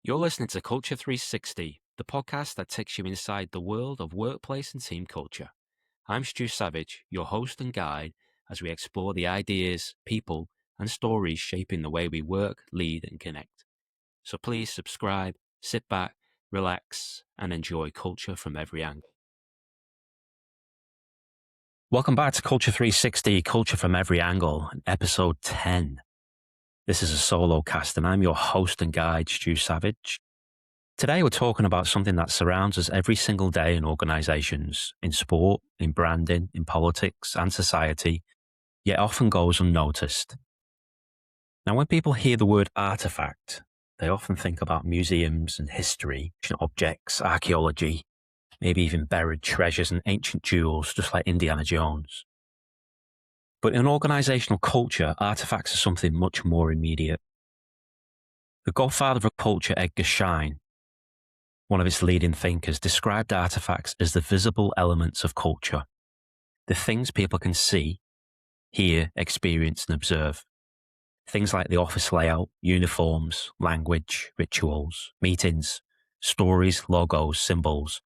You're listening to Culture 360, the podcast that takes you inside the world of workplace and team culture. I'm Stu Savage, your host and guide, as we explore the ideas, people, and stories shaping the way we work, lead, and connect. So please subscribe, sit back, relax, and enjoy culture from every angle. Welcome back to Culture 360, Culture from Every Angle, episode 10. This is a solo cast, and I'm your host and guide, Stu Savage. Today, we're talking about something that surrounds us every single day in organisations, in sport, in branding, in politics, and society, yet often goes unnoticed. Now, when people hear the word artefact, they often think about museums and history, objects, archaeology, maybe even buried treasures and ancient jewels, just like Indiana Jones. But in organisational culture, artefacts are something much more immediate. The godfather of culture, Edgar Schein, one of its leading thinkers, described artefacts as the visible elements of culture, the things people can see, hear, experience, and observe. Things like the office layout, uniforms, language, rituals, meetings, stories, logos, symbols,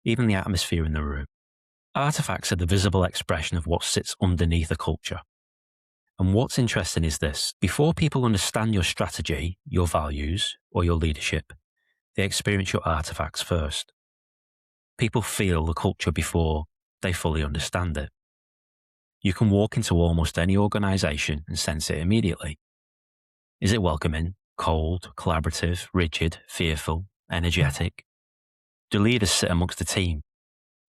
even the atmosphere in the room. Artefacts are the visible expression of what sits underneath a culture. And what's interesting is this: before people understand your strategy, your values, or your leadership, they experience your artefacts first. People feel the culture before they fully understand it. You can walk into almost any organisation and sense it immediately. Is it welcoming, cold, collaborative, rigid, fearful, energetic? Do leaders sit amongst the team?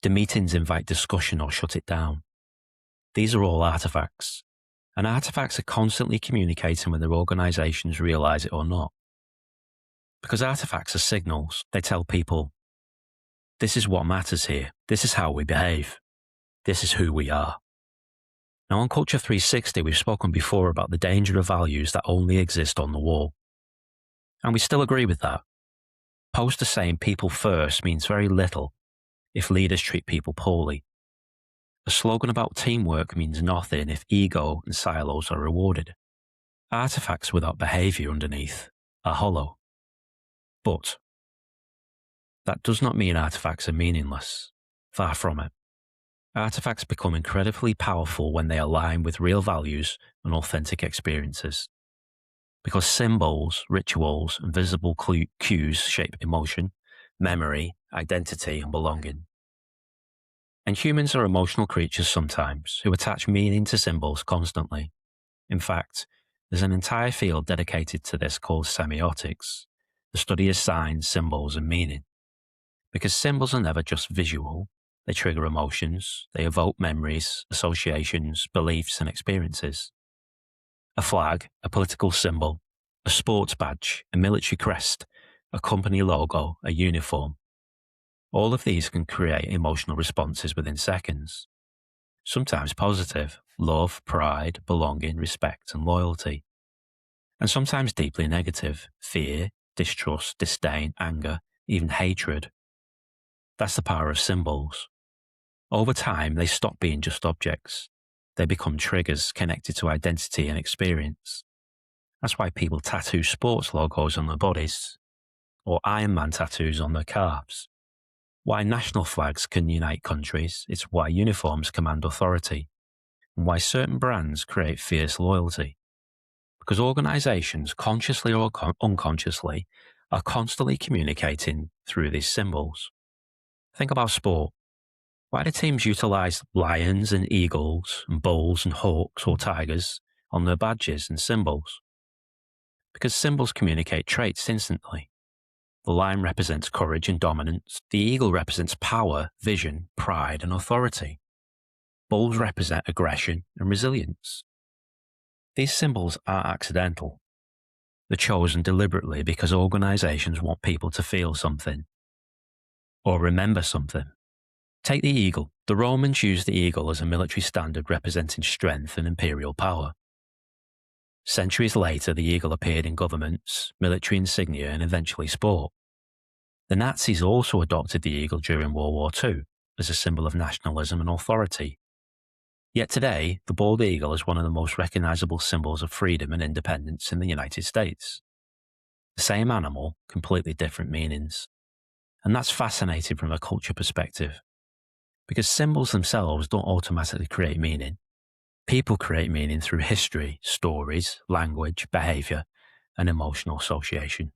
Do meetings invite discussion or shut it down? These are all artefacts. And artefacts are constantly communicating whether organisations realise it or not. Because artefacts are signals. They tell people, this is what matters here. This is how we behave. This is who we are. Now, on Culture 360, we've spoken before about the danger of values that only exist on the wall. And we still agree with that. Posters saying people first means very little if leaders treat people poorly. A slogan about teamwork means nothing if ego and silos are rewarded. Artefacts without behaviour underneath are hollow. But that does not mean artefacts are meaningless. Far from it. Artefacts become incredibly powerful when they align with real values and authentic experiences. Because symbols, rituals, and visible cues shape emotion, memory, identity, and belonging. And humans are emotional creatures sometimes who attach meaning to symbols constantly. In fact, there's an entire field dedicated to this called Semiotics, the study of signs, symbols, and meaning. Because symbols are never just visual, they trigger emotions, they evoke memories, associations, beliefs, and experiences. A flag, a political symbol, a sports badge, a military crest, a company logo, a uniform. All of these can create emotional responses within seconds. Sometimes positive, love, pride, belonging, respect, and loyalty. And sometimes deeply negative, fear, distrust, disdain, anger, even hatred. That's the power of symbols. Over time, they stop being just objects. They become triggers connected to identity and experience. That's why people tattoo sports logos on their bodies, or Iron Man tattoos on their calves. Why national flags can unite countries, it's why uniforms command authority, and why certain brands create fierce loyalty. Because organisations, consciously or unconsciously, are constantly communicating through these symbols. Think about sport. Why do teams utilise lions and eagles and bulls and hawks or tigers on their badges and symbols? Because symbols communicate traits instantly. The lion represents courage and dominance. The eagle represents power, vision, pride, and authority. Bulls represent aggression and resilience. These symbols aren't accidental. They're chosen deliberately because organisations want people to feel something or remember something. Take the eagle. The Romans used the eagle as a military standard representing strength and imperial power. Centuries later, the eagle appeared in governments, military insignia, and eventually sport. The Nazis also adopted the eagle during World War II as a symbol of nationalism and authority. Yet today, the bald eagle is one of the most recognisable symbols of freedom and independence in the United States. The same animal, completely different meanings. And that's fascinating from a culture perspective, because symbols themselves don't automatically create meaning. People create meaning through history, stories, language, behaviour, and emotional association.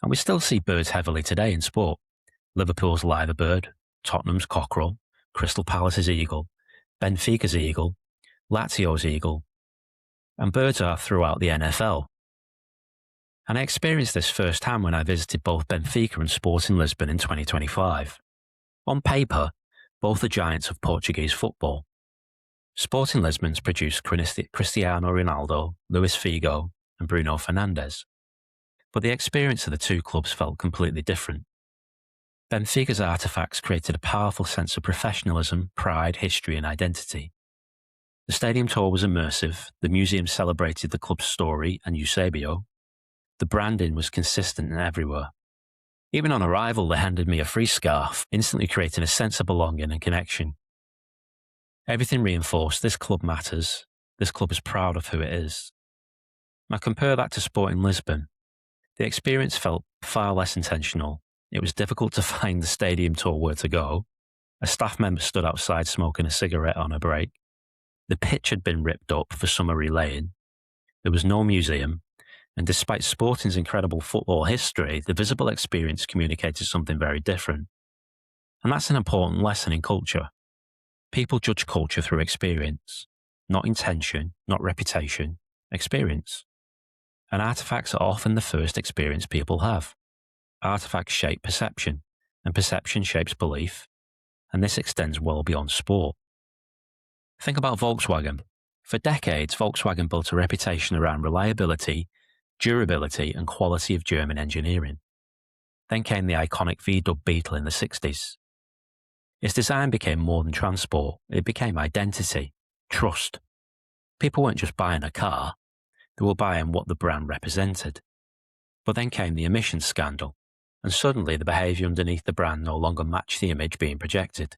And we still see birds heavily today in sport. Liverpool's liverbird, Tottenham's cockerel, Crystal Palace's eagle, Benfica's eagle, Lazio's eagle, and birds are throughout the NFL. And I experienced this firsthand when I visited both Benfica and Sporting Lisbon in 2025. On paper, both are giants of Portuguese football. Sporting Lisbon's produced Cristiano Ronaldo, Luis Figo, and Bruno Fernandes. But the experience of the two clubs felt completely different. Benfica's artefacts created a powerful sense of professionalism, pride, history, and identity. The stadium tour was immersive, the museum celebrated the club's story and Eusebio. The branding was consistent and everywhere. Even on arrival, they handed me a free scarf, instantly creating a sense of belonging and connection. Everything reinforced this club matters, this club is proud of who it is. Now compare that to Sporting Lisbon. The experience felt far less intentional. It was difficult to find the stadium tour where to go. A staff member stood outside smoking a cigarette on a break. The pitch had been ripped up for summer relaying. There was no museum. And despite Sporting's incredible football history, the visible experience communicated something very different. And that's an important lesson in culture. People judge culture through experience, not intention, not reputation, experience. And artifacts are often the first experience people have. Artifacts shape perception, and perception shapes belief, and this extends well beyond sport. Think about Volkswagen. For decades, Volkswagen built a reputation around reliability, durability, and quality of German engineering. Then came the iconic V-dub Beetle in the 60s. Its design became more than transport, it became identity, trust. People weren't just buying a car, they were buying what the brand represented. But then came the emissions scandal, and suddenly the behaviour underneath the brand no longer matched the image being projected.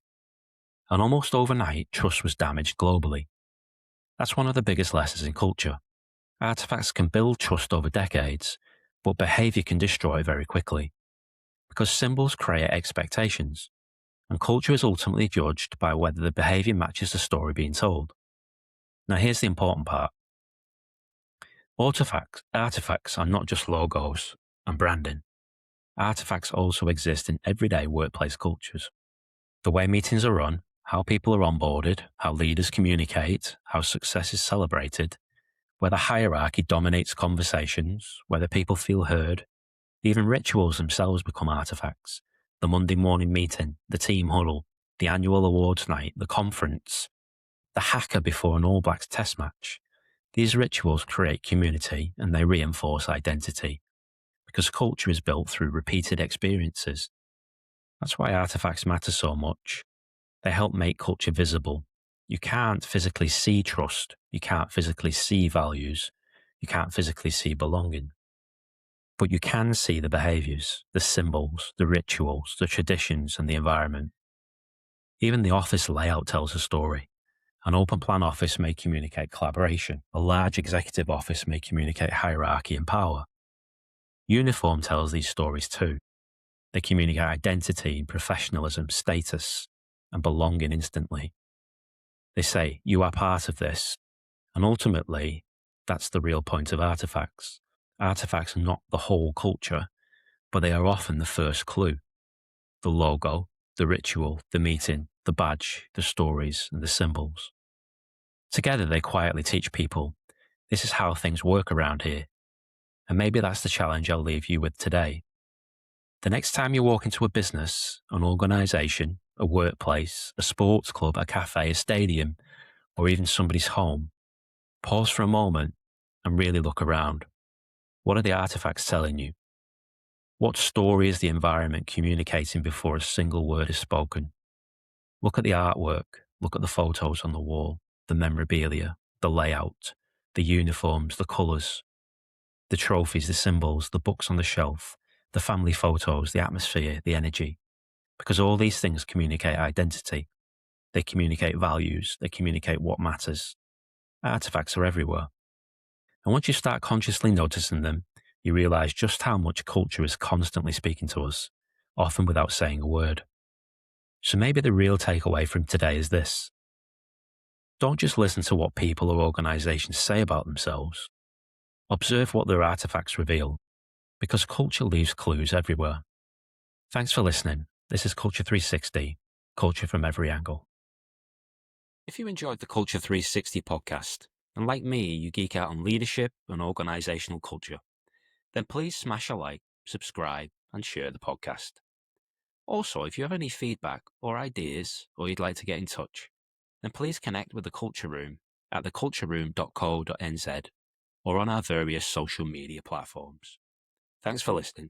And almost overnight, trust was damaged globally. That's one of the biggest lessons in culture. Artifacts can build trust over decades, but behaviour can destroy it very quickly. Because symbols create expectations, and culture is ultimately judged by whether the behaviour matches the story being told. Now here's the important part. Artifacts are not just logos and branding. Artifacts also exist in everyday workplace cultures. The way meetings are run, how people are onboarded, how leaders communicate, how success is celebrated, whether hierarchy dominates conversations, whether people feel heard. Even rituals themselves become artifacts. The Monday morning meeting, the team huddle, the annual awards night, the conference, the haka before an All Blacks test match. These rituals create community and they reinforce identity, because culture is built through repeated experiences. That's why artifacts matter so much. They help make culture visible. You can't physically see trust. You can't physically see values. You can't physically see belonging. But you can see the behaviours, the symbols, the rituals, the traditions, and the environment. Even the office layout tells a story. An open plan office may communicate collaboration. A large executive office may communicate hierarchy and power. Uniform tells these stories too. They communicate identity, professionalism, status, and belonging instantly. They say, you are part of this. And ultimately, that's the real point of artifacts. Artifacts are not the whole culture, but they are often the first clue. The logo, the ritual, the meeting, the badge, the stories, and the symbols. Together, they quietly teach people, this is how things work around here. And maybe that's the challenge I'll leave you with today. The next time you walk into a business, an organisation, a workplace, a sports club, a cafe, a stadium, or even somebody's home, pause for a moment and really look around. What are the artifacts telling you? What story is the environment communicating before a single word is spoken? Look at the artwork, look at the photos on the wall, the memorabilia, the layout, the uniforms, the colours, the trophies, the symbols, the books on the shelf, the family photos, the atmosphere, the energy. Because all these things communicate identity. They communicate values. They communicate what matters. Artifacts are everywhere. And once you start consciously noticing them, you realize just how much culture is constantly speaking to us, often without saying a word. So maybe the real takeaway from today is this. Don't just listen to what people or organizations say about themselves. Observe what their artifacts reveal, because culture leaves clues everywhere. Thanks for listening. This is Culture 360, culture from every angle. If you enjoyed the Culture 360 podcast, and like me, you geek out on leadership and organizational culture, then please smash a like, subscribe, and share the podcast. Also, if you have any feedback or ideas, or you'd like to get in touch, then please connect with the Culture Room at thecultureroom.co.nz or on our various social media platforms. Thanks for listening.